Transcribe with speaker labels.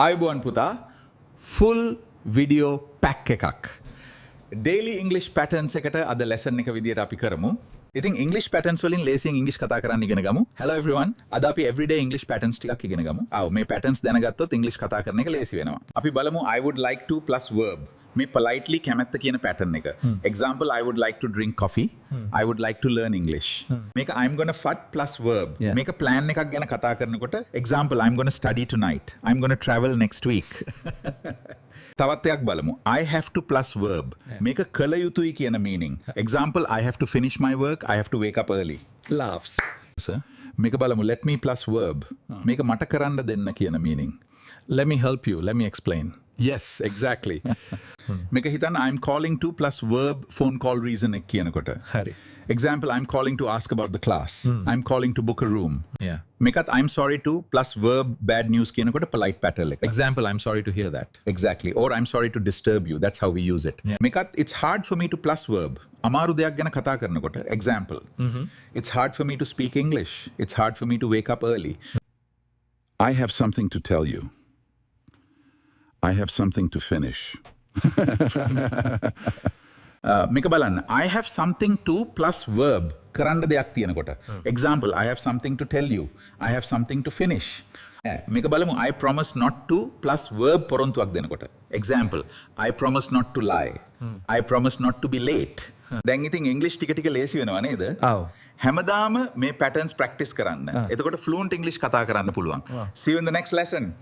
Speaker 1: ආයුබෝවන් පුතා full video pack එකක් ඩේලි ඉංග්ලිෂ් පැටර්න්ස් එකට අද ලෙසන් එක විදියට අපි කරමු. ඉතින් ඉංග්ලිෂ් පැටර්න්ස් වලින් ලේසියෙන් ඉංග්ලිෂ් කතා කරන්න ඉගෙන ගමු. Hello everyone. අද අපි everyday English patterns ටිකක් ඉගෙන ගමු. මේ patterns දැනගත්තොත් ඉංග්ලිෂ් කතා කරන එක ලේසි වෙනවා. අපි බලමු I would like to plus verb. මේ politely කැමැත්ත කියන pattern එක. Example, I would like to drink coffee. I would like to learn English. මේක I'm gonna fut plus verb. මේක plan එකක් ගැන කතා කරනකොට example, I'm gonna study tonight. I'm gonna travel next week. තවත් එකක් බලමු. I have to plus verb. මේක කළ යුතුයි කියන meaning. Example, I have to finish my work. I have to wake up early.
Speaker 2: Laughs.
Speaker 1: Sir, මේක බලමු. Let me plus verb. මේක මට කරන්න දෙන්න කියන meaning.
Speaker 2: Let me help you. Let me explain.
Speaker 1: Yes, exactly. මේක හිතන්න I'm calling to plus verb phone call reason එක කියනකොට.
Speaker 2: හරි.
Speaker 1: Example, I'm calling to ask about the class. I'm calling to book a room.
Speaker 2: Yeah.
Speaker 1: මේකත් I'm sorry to plus verb bad news කියනකොට polite pattern එක.
Speaker 2: Example, I'm sorry to hear that.
Speaker 1: Exactly. Or I'm sorry to disturb you. That's how we use it. මේකත් it's hard for me to plus verb. අමාරු දෙයක් ගැන කතා කරනකොට. Example. It's hard for me to speak English. It's hard for me to wake up early. I have something to tell you. I have something to finish. මේක බලන්න. I have something to plus verb කරන්න දෙයක් තියෙනකොට. Example, I have something to tell you. I have something to finish. මේක බලමු. I promise not to plus verb පොරොන්තුවක් දෙනකොට. Example, I promise not to lie. I promise not to be late. දැන් ඉතින් English ටික ටික ලේසි වෙනවා නේද?
Speaker 2: ඔව්.
Speaker 1: හැමදාම මේ patterns practice කරන්න. එතකොට fluent English කතා කරන්න පුළුවන්. See you in the next lesson.